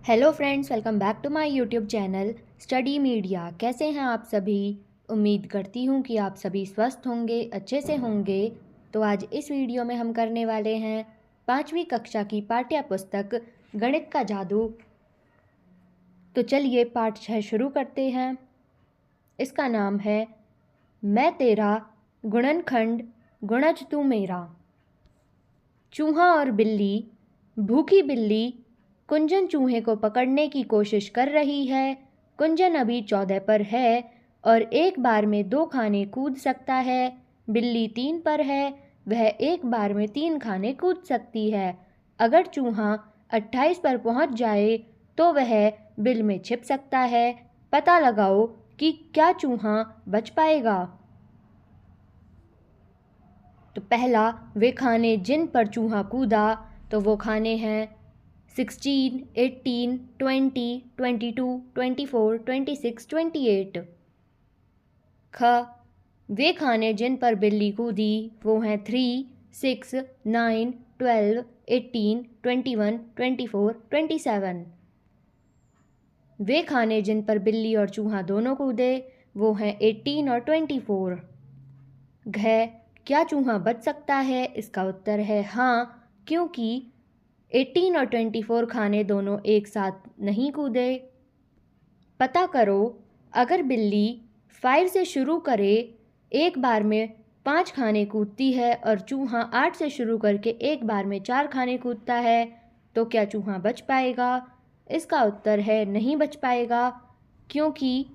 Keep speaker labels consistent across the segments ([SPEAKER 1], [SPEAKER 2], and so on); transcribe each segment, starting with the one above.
[SPEAKER 1] Hello friends, welcome back to my YouTube channel study media. कैसे हैं आप सभी? उम्मीद करती हूँ कि आप सभी स्वस्थ होंगे, अच्छे से होंगे। तो आज इस वीडियो में हम करने वाले हैं 5वीं कक्षा की पाठ्य पुस्तक गणित का जादू। तो चलिए पाठ 6 शुरू करते हैं। इसका नाम है मैं तेरा गुणनखंड गुणज तू मेरा। चूहा और बिल्ली। भूखी बिल्ली कुंजन चूहे को पकड़ने की कोशिश कर रही है। कुंजन अभी 14 पर है और एक बार में 2 खाने कूद सकता है। बिल्ली 3 पर है, वह एक बार में 3 खाने कूद सकती है। अगर चूहा 28 पर पहुंच जाए तो वह बिल में छिप सकता है। पता लगाओ कि क्या चूहा बच पाएगा। तो पहला, वे खाने जिन पर चूहा कूदा, तो वो खाने हैं 16, 18, 20, 22, 24, 26, 28। ख, वे खाने जिन पर बिल्ली कूदी, वो हैं 3, 6, 9, 12, 18, 21, 24, 27। वे खाने जिन पर बिल्ली और चूहा दोनों कूदे, वो हैं 18 और 24। घ, क्या चूहा बच सकता है? इसका उत्तर है हाँ, क्योंकि 18 और 24 खाने दोनों एक साथ नहीं कूदे। पता करो, अगर बिल्ली 5 से शुरू करे, एक बार में 5 खाने कूदती है और चूहा 8 से शुरू करके एक बार में 4 खाने कूदता है, तो क्या चूहा बच पाएगा? इसका उत्तर है नहीं बच पाएगा, क्योंकि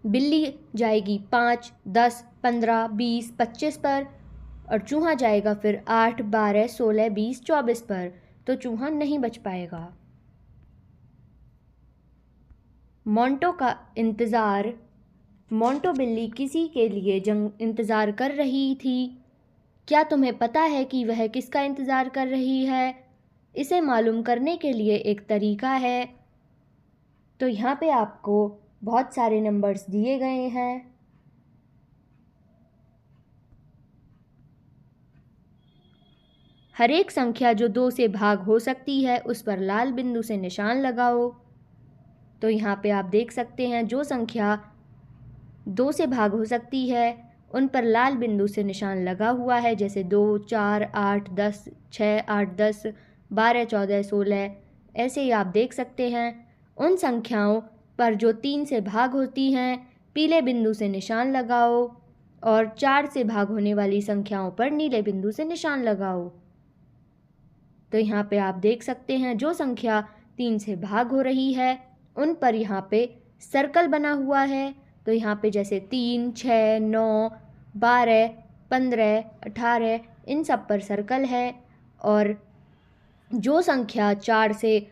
[SPEAKER 1] बिल्ली जाएगी 5, 10, 15, 20, 25 पर और चूहा जाएगा फिर 8, 12, 16, 20, 24 पर, तो चूहा नहीं बच पाएगा। मोंटो का इंतज़ार। मोंटो बिल्ली किसी के लिए इंतज़ार कर रही थी। क्या तुम्हें पता है कि वह किसका इंतज़ार कर रही है? इसे मालूम करने के लिए एक तरीका है। तो यहाँ पे आपको बहुत सारे नंबर्स दिए गए हैं। हर एक संख्या जो 2 से भाग हो सकती है उस पर लाल बिंदु से निशान लगाओ। तो यहाँ पे आप देख सकते हैं जो संख्या 2 से भाग हो सकती है उन पर लाल बिंदु से निशान लगा हुआ है, जैसे 2, 4, 8, 10, 6, 8, 10, 12, 14, 16। ऐसे ही आप देख सकते हैं। उन संख्याओं पर जो 3 से भाग होती हैं पीले बिंदु से निशान लगाओ और 4 से भाग होने वाली संख्याओं पर नीले बिंदु से निशान लगाओ। तो यहाँ पे आप देख सकते हैं जो संख्या 3 से भाग हो रही है उन पर यहाँ पे सर्कल बना हुआ है। तो यहाँ पे जैसे 3, 6, 9, 12, 15, 18 इन सब पर सर्कल है। और जो संख्या 4 से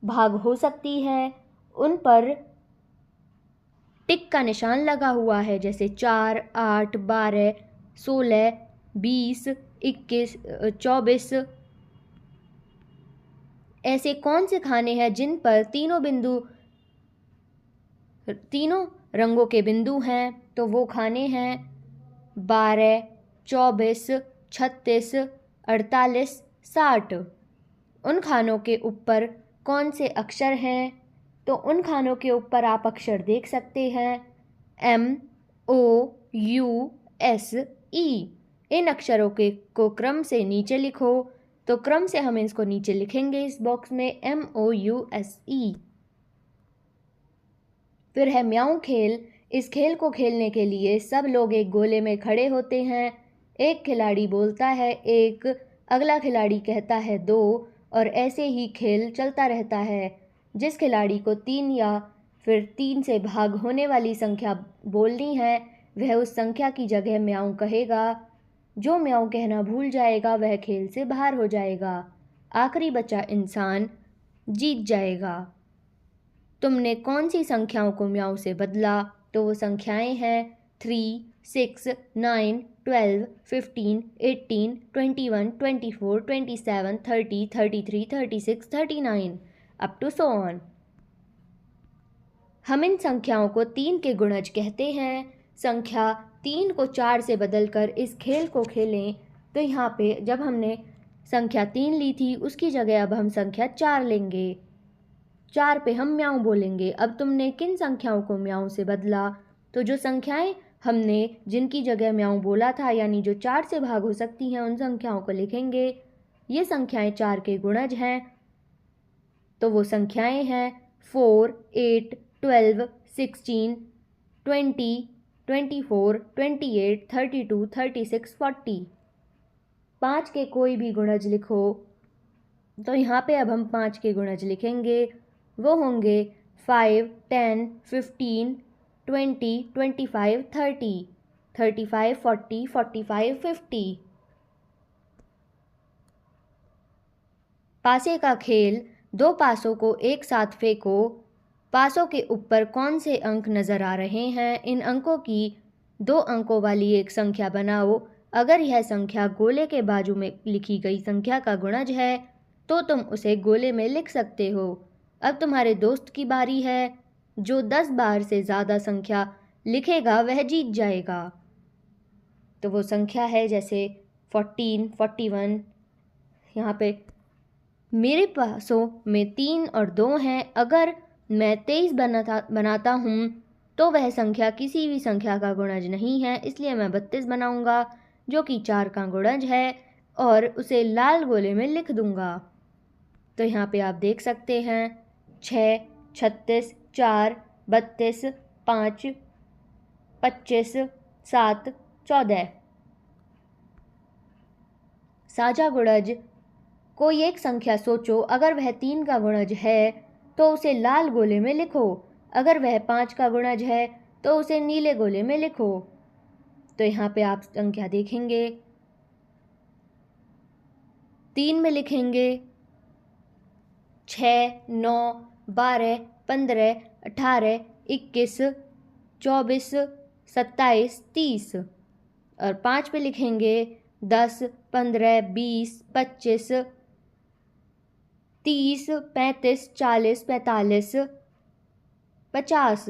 [SPEAKER 1] भाग हो सकती है उन पर टिक का निशान लगा हुआ है, जैसे 4, 8, 12, 16, 20, 21, 24। ऐसे कौन से खाने हैं जिन पर तीनों रंगों के बिंदु हैं? तो वो खाने हैं 12, 24, 36, 48, 60। उन खानों के ऊपर कौन से अक्षर हैं? तो उन खानों के ऊपर आप अक्षर देख सकते हैं MOUSE। इन अक्षरों को क्रम से नीचे लिखो। तो क्रम से हम इसको नीचे लिखेंगे इस बॉक्स में MOUSE। फिर है म्याऊं खेल। इस खेल को खेलने के लिए सब लोग एक गोले में खड़े होते हैं। एक खिलाड़ी बोलता है 1, अगला खिलाड़ी कहता है 2 और ऐसे ही खेल चलता रहता है। जिस खिलाड़ी को 3 या फिर 3 से भाग होने वाली संख्या बोलनी है वह उस संख्या की जगह म्याऊं कहेगा। जो म्याऊं कहना भूल जाएगा वह खेल से बाहर हो जाएगा। आखिरी बचा इंसान जीत जाएगा। तुमने कौन सी संख्याओं को म्याऊं से बदला? तो वो संख्याएं हैं 3, 6, 9, 12, 15, 18, 21, 24, 27, 30, 33, 36, 39 अप टू सो ऑन। हम इन संख्याओं को 3 के गुणज कहते हैं। संख्या 3 को 4 से बदलकर इस खेल को खेलें तो यहाँ पे जब हमने संख्या 3 ली थी, उसकी जगह अब हम संख्या 4 लेंगे। 4 पे हम म्याऊं बोलेंगे। अब तुमने किन संख्याओं को म्याऊं से बदला? तो जो संख्याएं हमने जिनकी जगह म्याऊं बोला था, यानी जो 4 से भाग हो सकती हैं, उन संख्याओं को लिखेंगे। ये संख्याएं 4 के गुणज हैं, तो वो संख्याएं हैं 4, 8, 12, 16, 20, 24, 28, 32, 36, 40। 5 के कोई भी गुणज लिखो। तो यहाँ पे अब हम 5 के गुणज लिखेंगे। वो होंगे 5, 10, 15, 20, 25, 30, 35, 40, 45, 50। पासे का खेल। 2 पासों को एक साथ फेंको। पासों के ऊपर कौन से अंक नज़र आ रहे हैं? इन अंकों की 2 अंकों वाली एक संख्या बनाओ। अगर यह संख्या गोले के बाजू में लिखी गई संख्या का गुणज है तो तुम उसे गोले में लिख सकते हो। अब तुम्हारे दोस्त की बारी है। जो 10 बार से ज़्यादा संख्या लिखेगा वह जीत जाएगा। तो वो संख्या है जैसे 14, 41। यहाँ पे मेरे पासों में 3 और 2 हैं। अगर मैं 23 बनाता हूँ तो वह संख्या किसी भी संख्या का गुणज नहीं है, इसलिए मैं 32 बनाऊँगा जो कि 4 का गुणज है और उसे लाल गोले में लिख दूँगा। तो यहाँ पे आप देख सकते हैं 6, 36, 4, 32, 5, 25, 7, 14। साझा गुणज। कोई एक संख्या सोचो, अगर वह 3 का गुणज है तो उसे लाल गोले में लिखो। अगर वह 5 का गुणज है तो उसे नीले गोले में लिखो। तो यहाँ पे आप संख्या देखेंगे। 3 में लिखेंगे 6, 9, 12, 15, 18, 21, 24, 27, 30। और 5 पे लिखेंगे 10, 15, 20, 25, 30, 35, 40, 45, 50।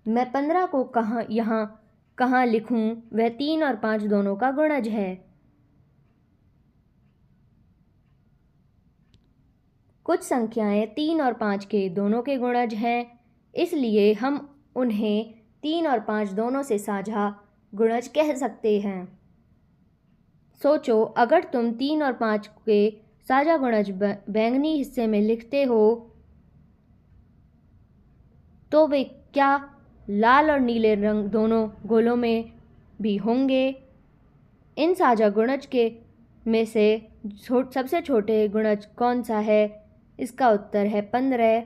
[SPEAKER 1] मैं 15 को कहाँ लिखूं? वह 3 और 5 दोनों का गुणज है। कुछ संख्याएं 3 और 5 के दोनों के गुणज हैं, इसलिए हम उन्हें 3 और 5 दोनों से साझा गुणज कह सकते हैं। सोचो, अगर तुम 3 और 5 के साझा गुणज बैंगनी हिस्से में लिखते हो तो वे क्या लाल और नीले रंग दोनों गोलों में भी होंगे? इन साझा गुणज के में से सबसे छोटे गुणज कौन सा है? इसका उत्तर है 15।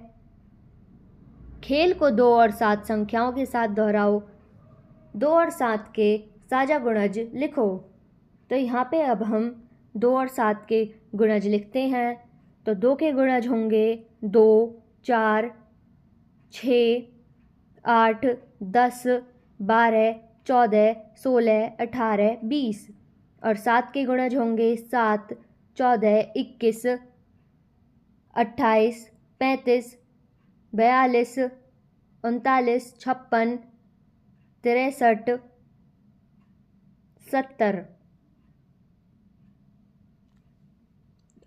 [SPEAKER 1] खेल को 2 और 7 संख्याओं के साथ दोहराओ। 2 और 7 के साझा गुणज लिखो। तो यहाँ पे अब हम 2 और 7 के गुणज लिखते हैं। तो 2 के गुणज होंगे 2, 4, 6, 8, 10, 12, 14, 16, 18, 20। और 7 के गुणज होंगे 7, 14, 21, 28, 35, 42, 39, 56, 63, 70।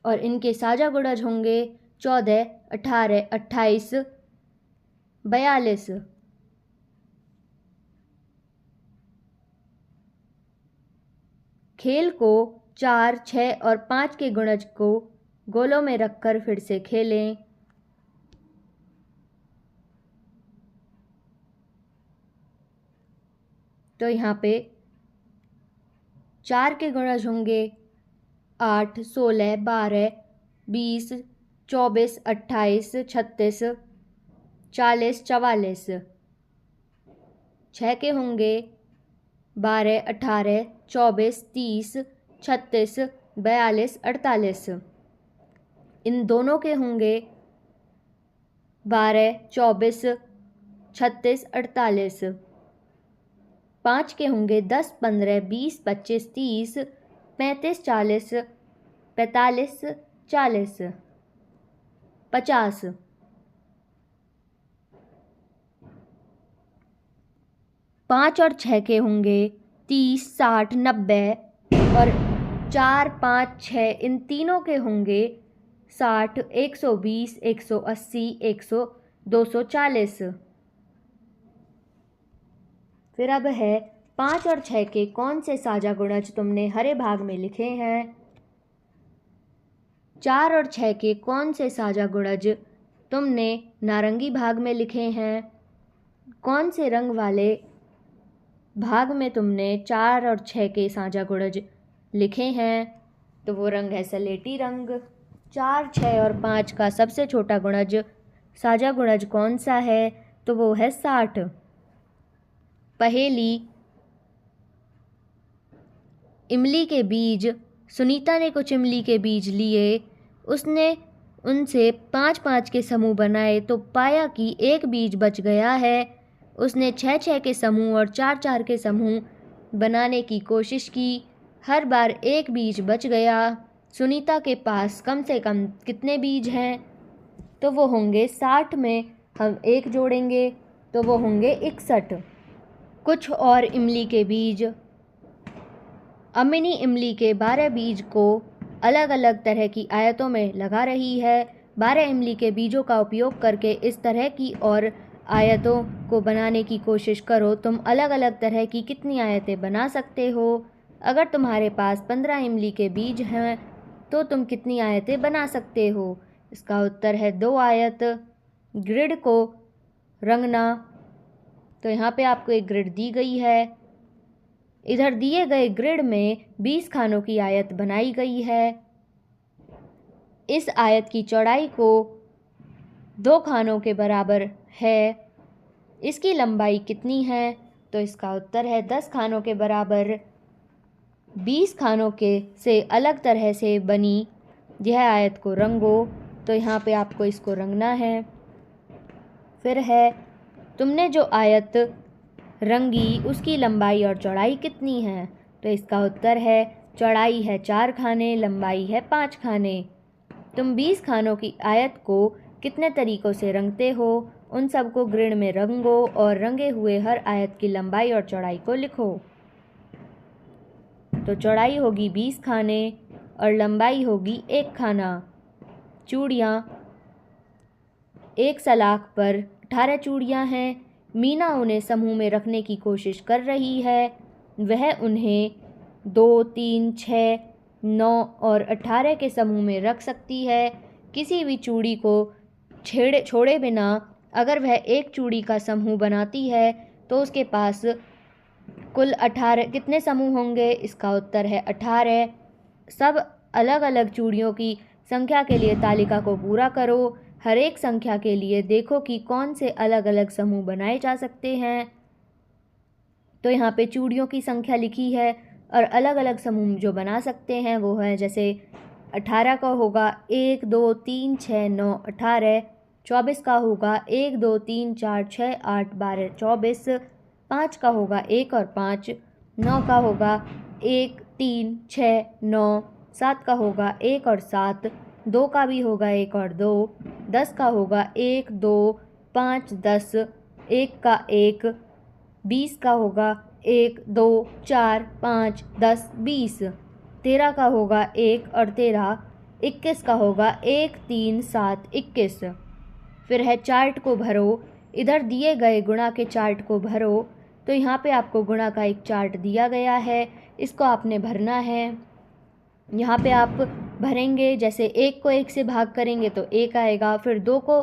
[SPEAKER 1] और इनके साझा गुणज होंगे 14, 18, 28, 42। खेल को 4, 6 और 5 के गुणज को गोलों में रखकर फिर से खेलें। तो यहाँ पे 4 के गुणज होंगे 8, 16, 12, 20, 24, 28, 36, 40, 44। 6 के होंगे 12, 18, 24, 30, 36, 42, 48। इन दोनों के होंगे 12, 24, 36, 48। 5 के होंगे 10, 15, 20, 25, 30, 35, 40, 45, 40, 50। 5 और 6 के होंगे 30, 60, 90 और 4, 5, 6 इन तीनों के होंगे 60, 120, 180, 100, 240। फिर अब है 5 और 6 के कौन से साझा गुणज तुमने हरे भाग में लिखे हैं। 4 और 6 के कौन से साझा गुणज तुमने नारंगी भाग में लिखे हैं। कौन से रंग वाले भाग में तुमने 4 और 6 के साझा गुणज लिखे हैं, तो वो रंग है सलेटी रंग। 4, 6 और 5 का सबसे छोटा गुणज साझा गुणज कौन सा है, तो वो है 60। पहेली, इमली के बीज। सुनीता ने कुछ इमली के बीज लिए, उसने उनसे 5-5 के समूह बनाए तो पाया कि एक बीज बच गया है। उसने 6-6 के समूह और 4-4 के समूह बनाने की कोशिश की, हर बार एक बीज बच गया। सुनीता के पास कम से कम कितने बीज हैं, तो वो होंगे 60 में हम 1 जोड़ेंगे तो वो होंगे 61। कुछ और इमली के बीज। अमिनी इमली के 12 बीज को अलग अलग तरह की आयतों में लगा रही है। 12 इमली के बीजों का उपयोग करके इस तरह की और आयतों को बनाने की कोशिश करो। तुम अलग अलग तरह की कितनी आयतें बना सकते हो। अगर तुम्हारे पास 15 इमली के बीज हैं तो तुम कितनी आयतें बना सकते हो। इसका उत्तर है 2 आयत। ग्रिड को रंगना, तो यहाँ पे आपको एक ग्रिड दी गई है। इधर दिए गए ग्रिड में 20 खानों की आयत बनाई गई है। इस आयत की चौड़ाई को 2 खानों के बराबर है। इसकी लंबाई कितनी है, तो इसका उत्तर है 10 खानों के बराबर। 20 खानों के से अलग तरह से बनी यह आयत को रंगो, तो यहाँ पे आपको इसको रंगना है। फिर है, तुमने जो आयत रंगी उसकी लंबाई और चौड़ाई कितनी है, तो इसका उत्तर है चौड़ाई है 4 खाने, लंबाई है 5 खाने। तुम 20 खानों की आयत को कितने तरीक़ों से रंगते हो, उन सबको ग्रिड में रंगो और रंगे हुए हर आयत की लंबाई और चौड़ाई को लिखो। तो चौड़ाई होगी 20 खाने और लंबाई होगी 1 खाना। चूड़ियाँ, एक सलाख पर 18 चूड़ियाँ हैं। मीना उन्हें समूह में रखने की कोशिश कर रही है। वह उन्हें 2, 3, 6, 9 और 18 के समूह में रख सकती है। किसी भी चूड़ी को छोड़े बिना अगर वह एक चूड़ी का समूह बनाती है तो उसके पास कुल 18 कितने समूह होंगे, इसका उत्तर है 18। सब अलग अलग चूड़ियों की संख्या के लिए तालिका को पूरा करो। हर एक संख्या के लिए देखो कि कौन से अलग अलग समूह बनाए जा सकते हैं। तो यहाँ पे चूड़ियों की संख्या लिखी है और अलग अलग समूह जो बना सकते हैं वो है, जैसे 18 का होगा 1, 2, 3, 6, 9, 18। 24 का होगा 1, 2, 3, 4, 6, 8, 12, 24। 5 का होगा 1 और 5। 9 का होगा 1, 3, 6, 9। 7 का होगा 1 और 7। 2 का भी होगा 1 और 2। 10 का होगा 1, 2, 5, 10। 1 का 1। 20 का होगा 1, 2, 4, 5, 10, 20। 13 का होगा 1 और 13। 21 का होगा 1, 3, 7, 21। फिर है चार्ट को भरो। इधर दिए गए गुणा के चार्ट को भरो। तो यहाँ पे आपको गुणा का एक चार्ट दिया गया है, इसको आपने भरना है। यहाँ पे आप भरेंगे, जैसे 1 को 1 से भाग करेंगे तो 1 आएगा, फिर 2 को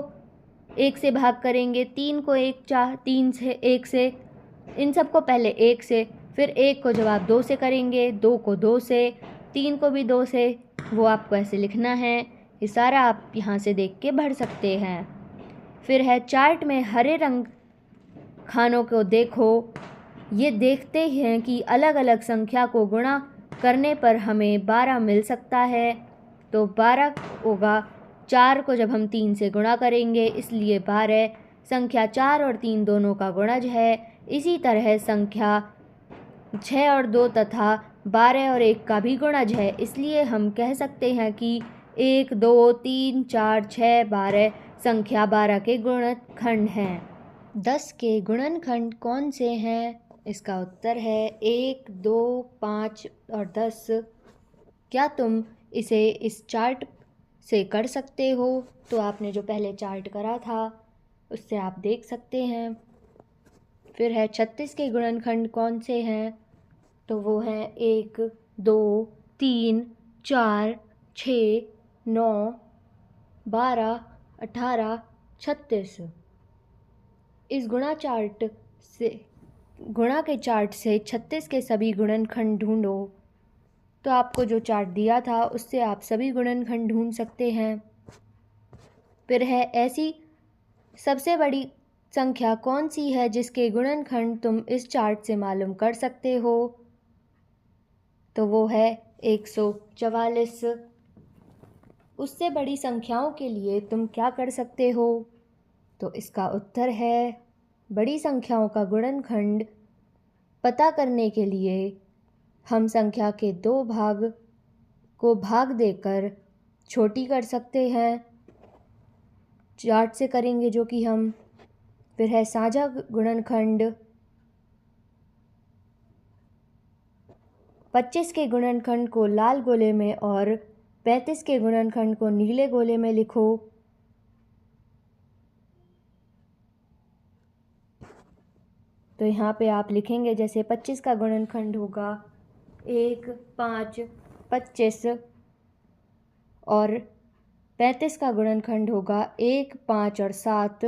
[SPEAKER 1] 1 से भाग करेंगे, 3 को 3 से 1 से, इन सब को पहले 1 से, फिर 1 को जब आप 2 से करेंगे, 2 को 2 से, 3 को भी 2 से, वो आपको ऐसे लिखना है। ये सारा आप यहाँ से देख के भर सकते हैं। फिर है चार्ट में हरे रंग खानों को देखो। ये देखते हैं कि अलग अलग संख्या को गुणा करने पर हमें 12 मिल सकता है। तो 12 होगा, 4 को जब हम 3 से गुणा करेंगे इसलिए 12। संख्या 4 और 3 दोनों का गुणज है। इसी तरह संख्या 6 और 2 तथा 12 और 1 का भी गुणज है। इसलिए हम कह सकते हैं कि 1, 2, 3, 4, 6, 12 संख्या 12 के गुणनखंड हैं। 10 के गुणनखंड कौन से हैं? इसका उत्तर है 1, 2, 5 और 10। क्या तुम इसे इस चार्ट से कर सकते हो? तो आपने जो पहले चार्ट करा था उससे आप देख सकते हैं। फिर है 36 के गुणनखंड कौन से हैं? तो वो हैं 1, 2, 3, 4, 6, 9, 12, 18, 36। इस गुणा के चार्ट से 36 के सभी गुणनखंड ढूंढो। तो आपको जो चार्ट दिया था उससे आप सभी गुणनखंड ढूंढ सकते हैं। फिर है ऐसी सबसे बड़ी संख्या कौन सी है जिसके गुणनखंड तुम इस चार्ट से मालूम कर सकते हो? तो वो है 144। उससे बड़ी संख्याओं के लिए तुम क्या कर सकते हो? तो इसका उत्तर है बड़ी संख्याओं का गुणनखंड पता करने के लिए हम संख्या के 2 भाग को भाग देकर छोटी कर सकते हैं। चार्ट से करेंगे जो कि हम। फिर है साझा गुणनखंड। 25 के गुणनखंड को लाल गोले में और 35 के गुणनखंड को नीले गोले में लिखो। तो यहाँ पे आप लिखेंगे जैसे 25 का गुणनखंड होगा 1, 5, 25 और 35 का गुणनखंड होगा 1, 5 और 7।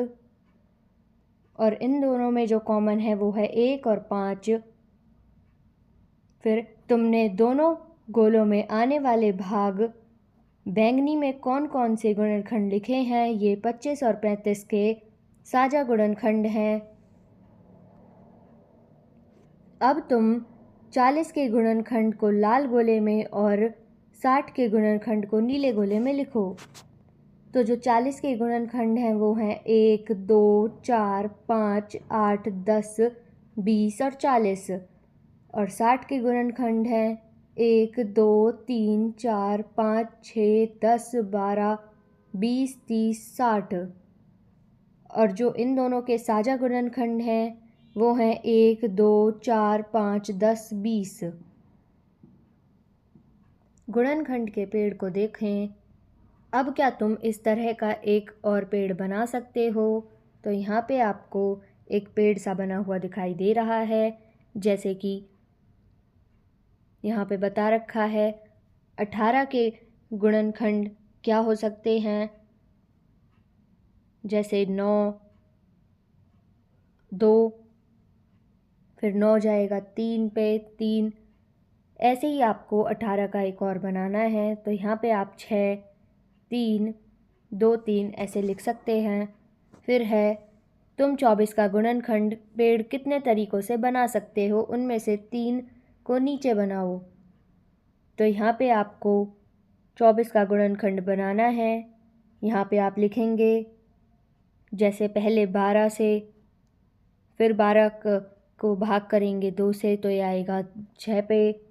[SPEAKER 1] और इन दोनों में जो कॉमन है वो है 1 और 5। फिर तुमने दोनों गोलों में आने वाले भाग बैंगनी में कौन कौन से गुणनखंड लिखे हैं? ये 25 और 35 के साझा गुणनखंड हैं। अब तुम 40 के गुणनखंड को लाल गोले में और 60 के गुणनखंड को नीले गोले में लिखो। तो जो 40 के गुणनखंड हैं वो हैं 1, 2, 4, 5, 8, 10, 20 और 40। और 60 के गुणनखंड हैं 1, 2, 3, 4, 5, 6, 10, 12, 20, 30, 60। और जो इन दोनों के साझा गुणनखंड हैं वो हैं 1, 2, 4, 5, 10, 20। गुणनखंड के पेड़ को देखें। अब क्या तुम इस तरह का एक और पेड़ बना सकते हो? तो यहाँ पे आपको एक पेड़ सा बना हुआ दिखाई दे रहा है, जैसे कि यहाँ पे बता रखा है। 18 के गुणनखंड क्या हो सकते हैं? जैसे 9, 2, फिर 9 जाएगा 3 पे 3। ऐसे ही आपको 18 का एक और बनाना है। तो यहाँ पे आप 6, 3, 2, 3 ऐसे लिख सकते हैं। फिर है तुम 24 का गुणनखंड पेड़ कितने तरीक़ों से बना सकते हो? उनमें से 3 को नीचे बनाओ। तो यहाँ पे आपको 24 का गुणनखंड बनाना है। यहाँ पे आप लिखेंगे जैसे पहले 12 से, फिर 12 को भाग करेंगे 2 से तो ये आएगा 6 पे,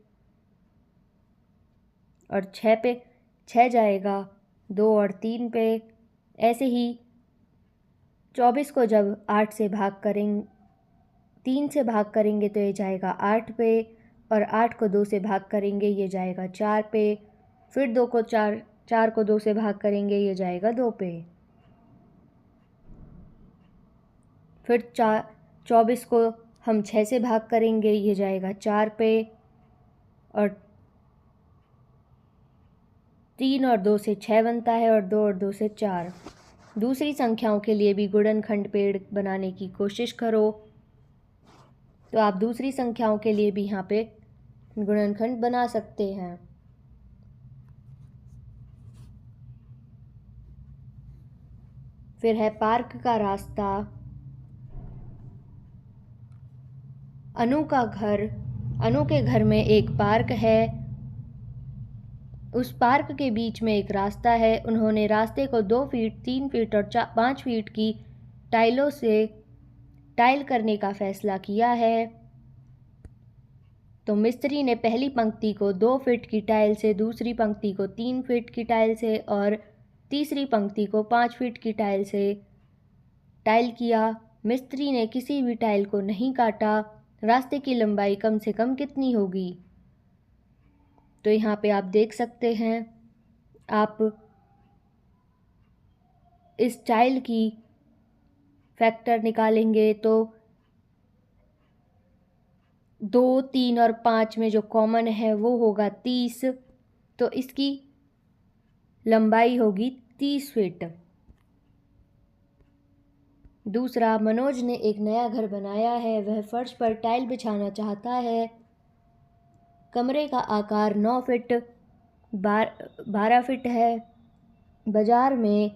[SPEAKER 1] और 6 पे 6 जाएगा 2 और 3 पे। ऐसे ही 24 को जब 8 से भाग करेंगे, 3 से भाग करेंगे तो ये जाएगा 8 पे, और 8 को 2 से भाग करेंगे ये जाएगा 4 पे। फिर 4 को 2 से भाग करेंगे ये जाएगा 2 पे। फिर 24 को हम 6 से भाग करेंगे ये जाएगा 4 पे, और 3 और 2 से 6 बनता है, और 2 और 2 से 4। दूसरी संख्याओं के लिए भी गुणनखंड पेड़ बनाने की कोशिश करो। तो आप दूसरी संख्याओं के लिए भी यहाँ पे गुणनखंड बना सकते हैं। फिर है पार्क का रास्ता। अनु के घर में एक पार्क है। उस पार्क के बीच में एक रास्ता है। उन्होंने रास्ते को 2 फीट, 3 फीट और 5 फीट की टाइलों से टाइल करने का फैसला किया है। तो मिस्त्री ने पहली पंक्ति को 2 फीट की टाइल से, दूसरी पंक्ति को 3 फीट की टाइल से और तीसरी पंक्ति को 5 फीट की टाइल से टाइल किया। मिस्त्री ने किसी भी टाइल को नहीं काटा। रास्ते की लंबाई कम से कम कितनी होगी? तो यहाँ पे आप देख सकते हैं, आप इस चाइल्ड की फैक्टर निकालेंगे तो 2, 3 और 5 में जो कॉमन है वो होगा 30, तो इसकी लंबाई होगी 30 फीट। दूसरा, मनोज ने एक नया घर बनाया है। वह फर्श पर टाइल बिछाना चाहता है। कमरे का आकार 9 फीट 12 फीट है। बाजार में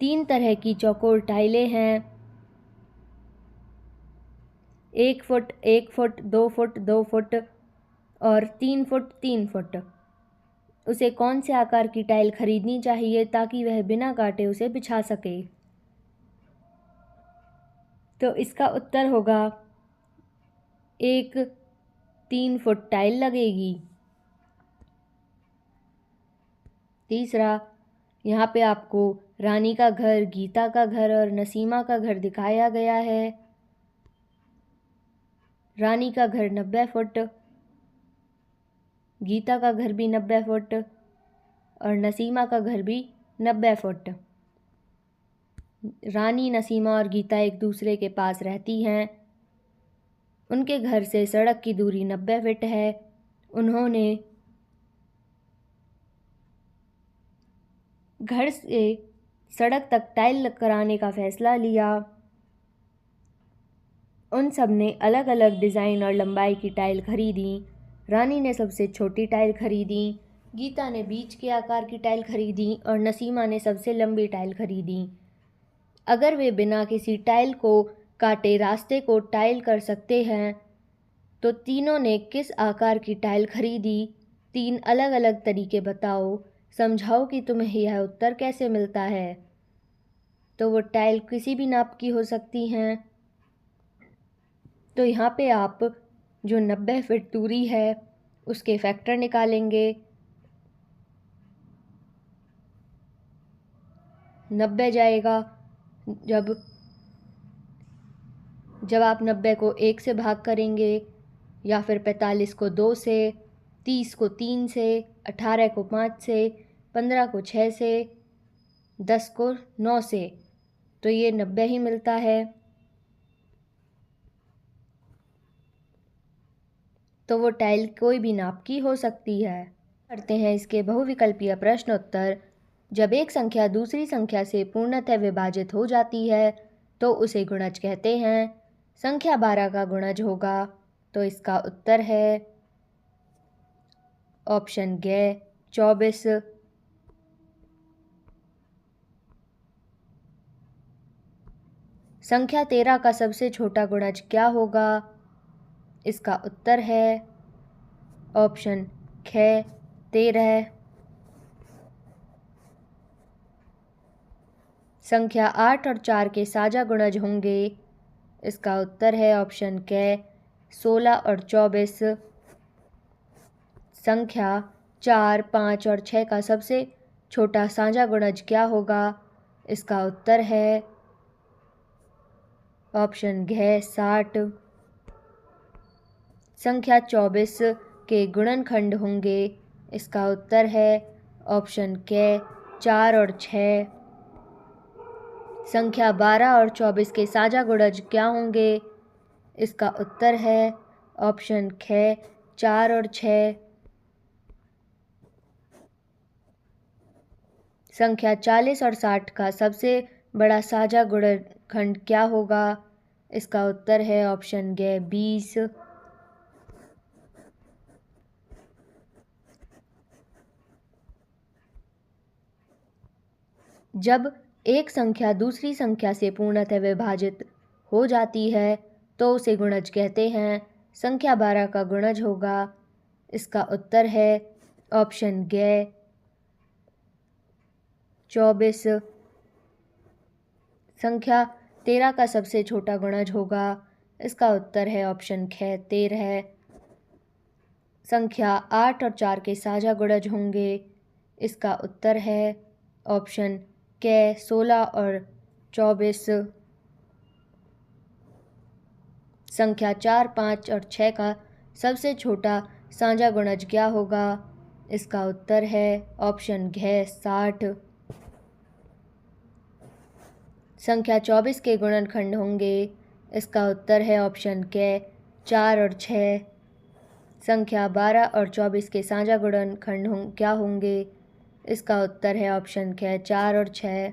[SPEAKER 1] 3 तरह की चौकोर टाइलें हैं, 1 फुट, 1 फुट, 2 फुट, 2 फुट और 3 फुट, 3 फुट। उसे कौन से आकार की टाइल खरीदनी चाहिए ताकि वह बिना काटे उसे बिछा सके? तो इसका उत्तर होगा, एक 3 फुट टाइल लगेगी। तीसरा, यहाँ पे आपको रानी का घर, गीता का घर और नसीमा का घर दिखाया गया है। रानी का घर 90 फुट, गीता का घर भी 90 फुट और नसीमा का घर भी 90 फुट। रानी, नसीमा और गीता एक दूसरे के पास रहती हैं। उनके घर से सड़क की दूरी 90 फीट है। उन्होंने घर से सड़क तक टाइल कराने का फैसला लिया। उन सब ने अलग अलग डिज़ाइन और लंबाई की टाइल खरीदी। रानी ने सबसे छोटी टाइल खरीदी, गीता ने बीच के आकार की टाइल खरीदी और नसीमा ने सबसे लंबी टाइल खरीदी। अगर वे बिना किसी टाइल को काटे रास्ते को टाइल कर सकते हैं तो तीनों ने किस आकार की टाइल खरीदी? 3 अलग अलग तरीके बताओ। समझाओ कि तुम्हें यह उत्तर कैसे मिलता है। तो वो टाइल किसी भी नाप की हो सकती हैं। तो यहाँ पे आप जो 90 फीट दूरी है उसके फैक्टर निकालेंगे। 90 जाएगा, जब आप 90 को 1 से भाग करेंगे या फिर 45 को 2 से, 30 को 3 से, 18 को 5 से, 15 को 6 से, 10 को 9 से, तो ये 90 ही मिलता है। तो वो टाइल कोई भी नाप की हो सकती है। करते हैं इसके बहुविकल्पीय प्रश्न उत्तर। जब एक संख्या दूसरी संख्या से पूर्णतः विभाजित हो जाती है तो उसे गुणज कहते हैं। संख्या 12 का गुणज होगा, तो इसका उत्तर है ऑप्शन ग 24। संख्या 13 का सबसे छोटा गुणज क्या होगा? इसका उत्तर है ऑप्शन ख 13। संख्या 8 और 4 के साझा गुणज होंगे। इसका उत्तर है ऑप्शन क 16 और 24। संख्या 4, 5 और 6 का सबसे छोटा साझा गुणज क्या होगा? इसका उत्तर है ऑप्शन घ 60। संख्या 24 के गुणनखंड होंगे। इसका उत्तर है ऑप्शन क 4 और 6। संख्या 12 और 24 के साझा गुणज क्या होंगे? इसका उत्तर है ऑप्शन ख 4 और 6। संख्या 40 और 60 का सबसे बड़ा साझा गुणनखंड क्या होगा? इसका उत्तर है ऑप्शन ग 20। जब एक संख्या दूसरी संख्या से पूर्णतः विभाजित हो जाती है तो उसे गुणज कहते हैं। संख्या 12 का गुणज होगा। इसका उत्तर है ऑप्शन ग 24। संख्या 13 का सबसे छोटा गुणज होगा। इसका उत्तर है ऑप्शन ख 13। संख्या 8 और 4 के साझा गुणज होंगे। इसका उत्तर है ऑप्शन क 16 और 24। संख्या 4, 5 और 6 का सबसे छोटा साझा गुणज क्या होगा? इसका उत्तर है ऑप्शन घ 60। संख्या 24 के गुणनखंड होंगे। इसका उत्तर है ऑप्शन क 4 और 6। संख्या 12 और 24 के साझा गुणनखंड क्या होंगे? इसका उत्तर है ऑप्शन ख 4 और 6।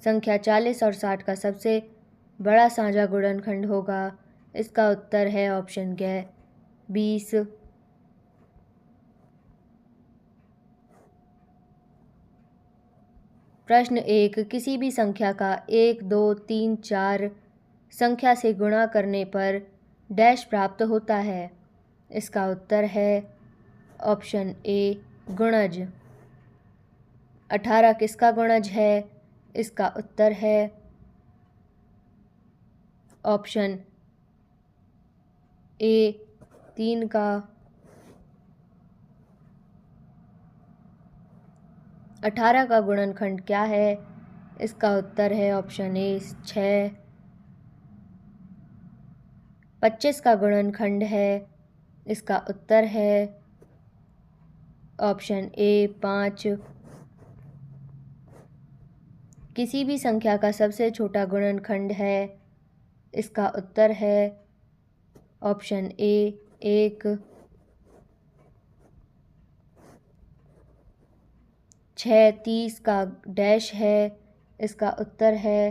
[SPEAKER 1] संख्या 40 और 60 का सबसे बड़ा साझा गुणनखंड होगा। इसका उत्तर है ऑप्शन ग 20। प्रश्न 1, किसी भी संख्या का 1, 2, 3, 4 संख्या से गुणा करने पर डैश प्राप्त होता है। इसका उत्तर है ऑप्शन ए गुणज। 18 किसका गुणज है? इसका उत्तर है ऑप्शन ए 3 का। 18 का गुणनखंड क्या है? इसका उत्तर है ऑप्शन ए 6। 25 का गुणनखंड है। इसका उत्तर है ऑप्शन ए 5। किसी भी संख्या का सबसे छोटा गुणनखंड है। इसका उत्तर है ऑप्शन ए 1। 6 30 का डैश है। इसका उत्तर है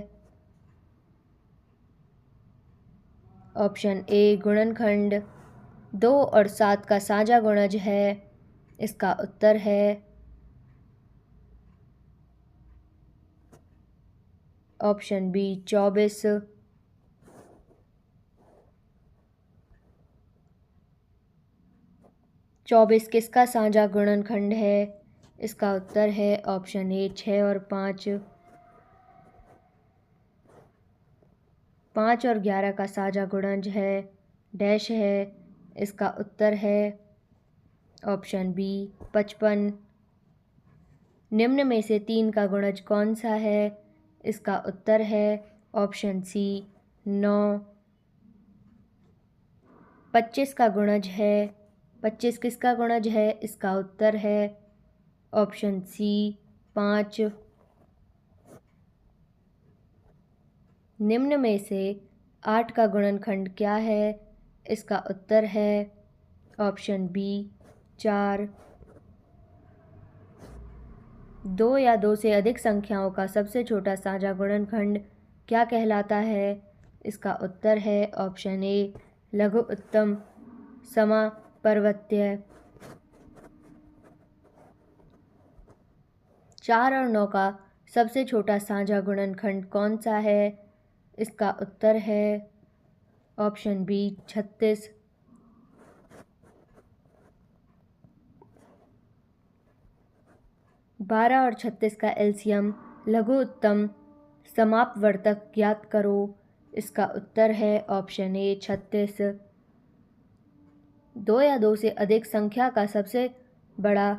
[SPEAKER 1] ऑप्शन ए गुणनखंड। 2 और 7 का साझा गुणज है। इसका उत्तर है ऑप्शन बी 24। 24 किसका साझा गुणनखंड है? इसका उत्तर है ऑप्शन ए 6 और 5। 5 और 11 का साझा गुणज है डैश है। इसका उत्तर है ऑप्शन बी 55। निम्न में से 3 का गुणज कौन सा है? इसका उत्तर है ऑप्शन सी 9। 25 का गुणज है। 25 किसका गुणज है? इसका उत्तर है ऑप्शन सी 5। निम्न में से 8 का गुणनखंड क्या है? इसका उत्तर है ऑप्शन बी 4। 2 या 2 से अधिक संख्याओं का सबसे छोटा साझा गुणनखंड क्या कहलाता है? इसका उत्तर है ऑप्शन ए लघु उत्तम समापर्वत्य। 4 और 9 का सबसे छोटा साझा गुणनखंड कौन सा है? इसका उत्तर है ऑप्शन बी 36। 12 और 36 का एलसीएम लघु उत्तम समापवर्तक ज्ञात करो। इसका उत्तर है ऑप्शन ए 36। 2 या 2 से अधिक संख्या का सबसे बड़ा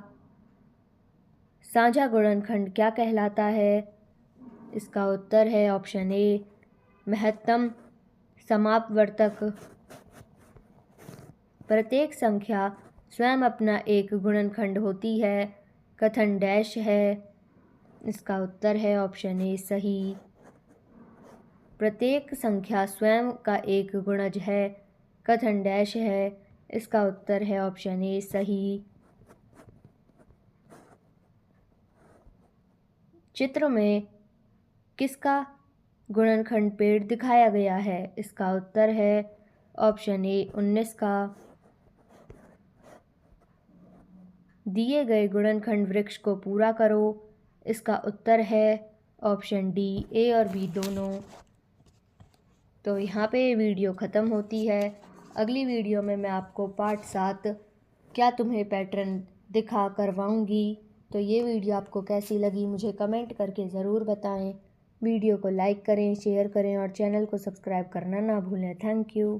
[SPEAKER 1] साझा गुणनखंड क्या कहलाता है? इसका उत्तर है ऑप्शन ए महत्तम समापवर्तक। प्रत्येक संख्या स्वयं अपना एक गुणनखंड होती है। कथन डैश है। इसका उत्तर है ऑप्शन ए सही। प्रत्येक संख्या स्वयं का एक गुणज है। कथन डैश है। इसका उत्तर है ऑप्शन ए सही। चित्र में किसका गुणनखंड पेड़ दिखाया गया है? इसका उत्तर है ऑप्शन ए 19 का। दिए गए गुणनखंड वृक्ष को पूरा करो। इसका उत्तर है ऑप्शन डी ए और बी दोनों। तो यहाँ पे वीडियो ख़त्म होती है। अगली वीडियो में मैं आपको पार्ट 7 क्या तुम्हें पैटर्न दिखा करवाऊँगी। तो ये वीडियो आपको कैसी लगी मुझे कमेंट करके ज़रूर बताएं। वीडियो को लाइक करें, शेयर करें और चैनल को सब्सक्राइब करना ना भूलें। Thank you.